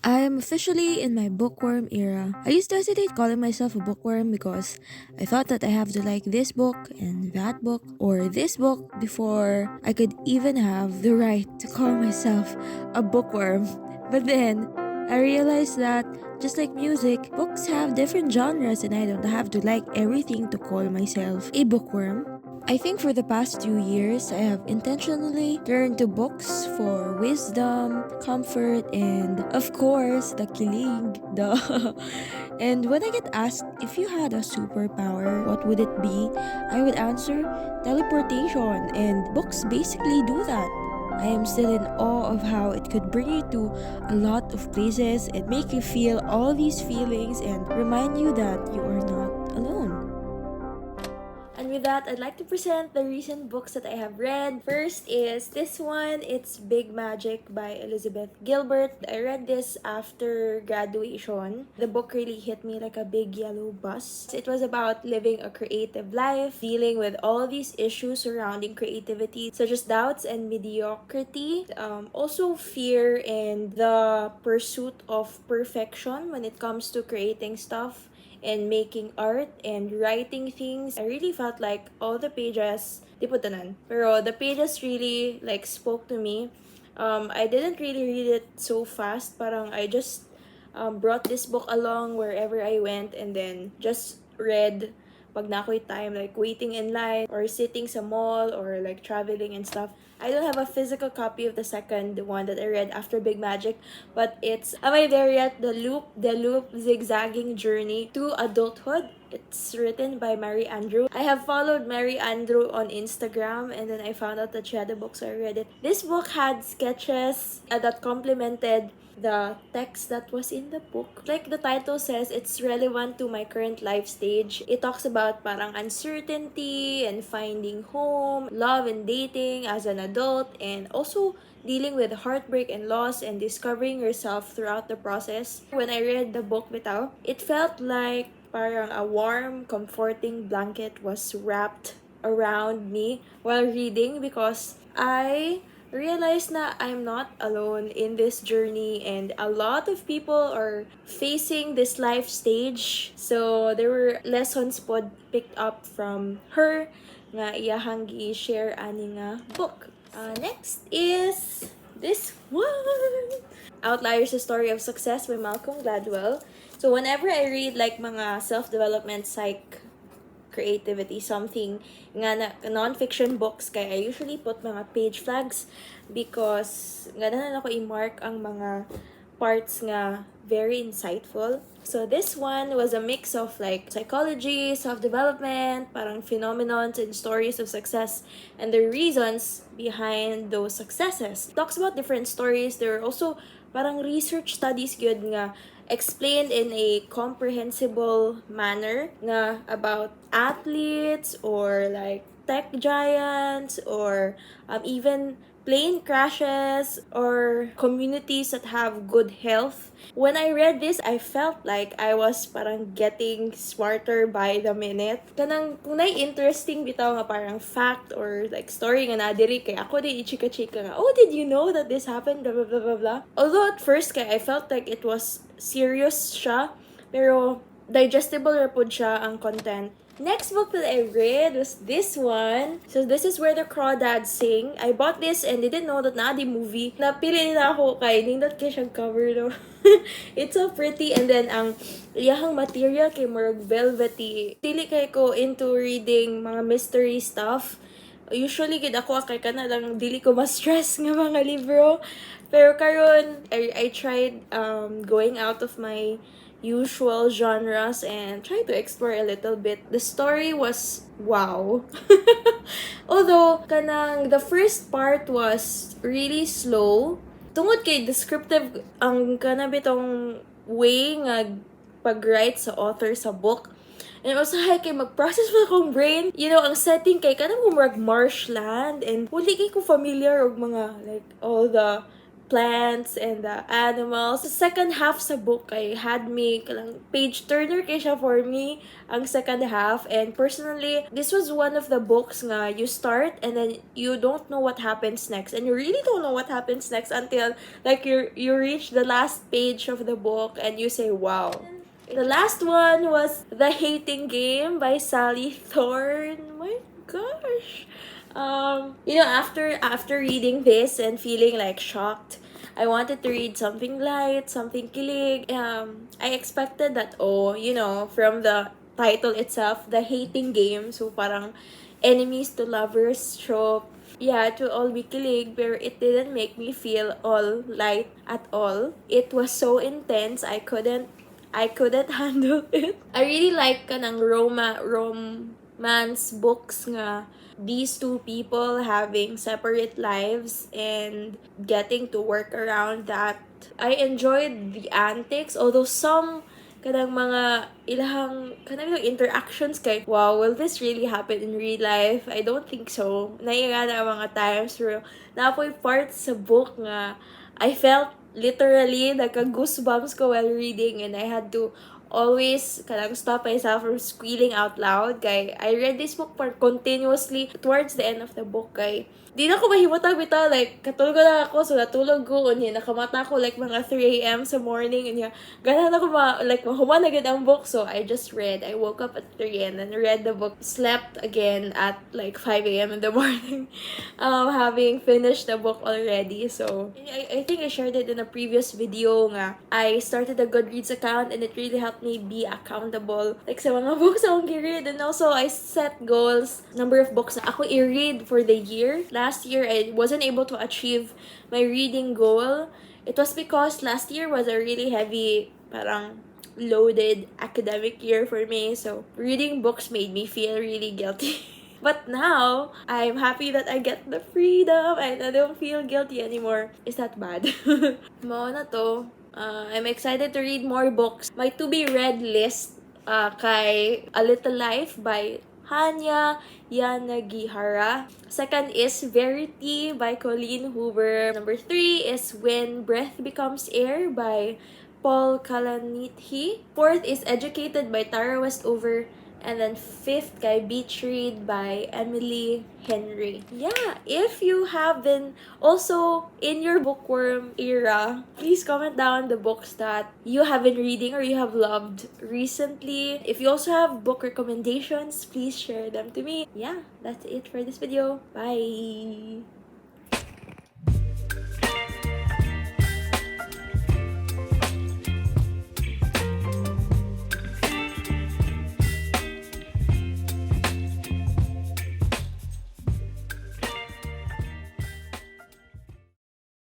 I am officially in my bookworm era. I used to hesitate calling myself a bookworm because I thought that I have to like this book and that book or this book before I could even have the right to call myself a bookworm. But then I realized that just like music, books have different genres and I don't have to like everything to call myself a bookworm. I think for the past 2 years, I have intentionally turned to books for wisdom, comfort, and of course, the kilig. And when I get asked if you had a superpower, what would it be? I would answer teleportation, and books basically do that. I am still in awe of how it could bring you to a lot of places and make you feel all these feelings and remind you that you are not alone. And with that, I'd like to present the recent books that I have read. First is this one. It's Big Magic by Elizabeth Gilbert. I read this after graduation. The book really hit me like a big yellow bus. It was about living a creative life, dealing with all these issues surrounding creativity, such as doubts and mediocrity, also fear and the pursuit of perfection when it comes to creating stuff and making art and writing things. I really felt like all the pages, di po tanan, pero the pages really like spoke to me. I didn't really read it so fast. Parang I just brought this book along wherever I went and then just read pag na ako'y time, like waiting in line or sitting sa mall or like traveling and stuff. I don't have a physical copy of the second one that I read after Big Magic, but it's Am I There Yet? The Loop, Zigzagging Journey to Adulthood. It's written by Mary Andrew. I have followed Mary Andrew on Instagram and then I found out that she had a book, so I read it. This book had sketches that complemented the text that was in the book. Like the title says, it's relevant to my current life stage. It talks about parang uncertainty and finding home, love and dating as an adult, and also dealing with heartbreak and loss and discovering yourself throughout the process. When I read the book bitaw, it felt like parang a warm, comforting blanket was wrapped around me while reading because I realized na I'm not alone in this journey and a lot of people are facing this life stage. So there were lessons pod picked up from her nga iyahang gi-share ani nga book. Next is this one. Outliers: A Story of Success by Malcolm Gladwell. So whenever I read like mga self-development creativity, something nga na non-fiction books, kaya I usually put mga page flags because nga na ako i-mark ang mga parts nga very insightful. So this one was a mix of like psychology, self-development, parang phenomenons and stories of success and the reasons behind those successes. It talks about different stories. There are also parang research studies good nga explained in a comprehensible manner nga about athletes or like tech giants or even plane crashes or communities that have good health. When I read this, I felt like I was parang getting smarter by the minute. Kanang kung interesting bitaw nga parang fact or like story nga nadiri kay ako di ichika-chika nga, oh, did you know that this happened? Blah, blah, blah, blah, blah. Although at first kay I felt like it was serious siya, pero digestible ra pud siya ang content. Next book that I read was this one. So this is Where the Crawdads Sing. I bought this and didn't know that na di movie. Napili na ako kay nindot kay siyang cover no. It's so pretty and then ang iyahang material kay murag velvety. Dili kay ko into reading mga mystery stuff. Usually gid ako kay kana lang dili ko ma-stress nga mga libro. Pero karon I tried going out of my usual genres and try to explore a little bit. The story was wow. Although kanang the first part was really slow. Tungod kay descriptive ang kana bitong way nga pag-write sa author sa book. And also, kay mag-process pa akong brain. You know, ang setting kay kanang murag marshland and huli kay ko familiar og mga like all the plants and the animals. The second half sa book ay had me kalang page turner kay siya for me ang second half, and personally this was one of the books nga you start and then you don't know what happens next, and you really don't know what happens next until like you reach the last page of the book and you say wow. The last one was The Hating Game by Sally Thorne. My gosh. After reading this and feeling like shocked, I wanted to read something light, something kilig. I expected that, from the title itself, The Hating Game, so parang enemies to lovers trope. Yeah, to all be kilig, pero it didn't make me feel all light at all. It was so intense, I couldn't handle it. I really like kanang romance books nga these two people having separate lives and getting to work around that. I enjoyed the antics, although some kanang mga ilahang kanang interactions kay wow, will this really happen in real life? I don't think so. Naiya na ang mga times pero napoy parts sa book nga I felt literally like a goosebumps ko while reading, and I had to always kanang stop myself from squealing out loud kay I read this book for continuously towards the end of the book kay di na ko mahimutang bitaw, like katulog na ako, so natulog ko unya nakamata ko like mga 3 a.m. sa morning unya ganahan ako mahuman na gid ang book, so I just read. I woke up at 3 and then read the book, slept again at like 5 a.m. in the morning having finished the book already. So I think I shared it in a previous video nga I started a Goodreads account and it really helped me be accountable like sa mga books akong gi-read, and also I set goals, number of books na ako i-read for the year. Last year, I wasn't able to achieve my reading goal. It was because last year was a really heavy, parang loaded academic year for me. So, reading books made me feel really guilty. But now, I'm happy that I get the freedom and I don't feel guilty anymore. Is that bad? Mao na to. I'm excited to read more books. My to-be-read list kay A Little Life by Hanya Yanagihara. Second is Verity by Colleen Hoover. Number 3 is When Breath Becomes Air by Paul Kalanithi. Fourth is Educated by Tara Westover. And then fifth kay Beach Read by Emily Henry. Yeah, if you have been also in your bookworm era, please comment down the books that you have been reading or you have loved recently. If you also have book recommendations, please share them to me. Yeah, that's it for this video. Bye!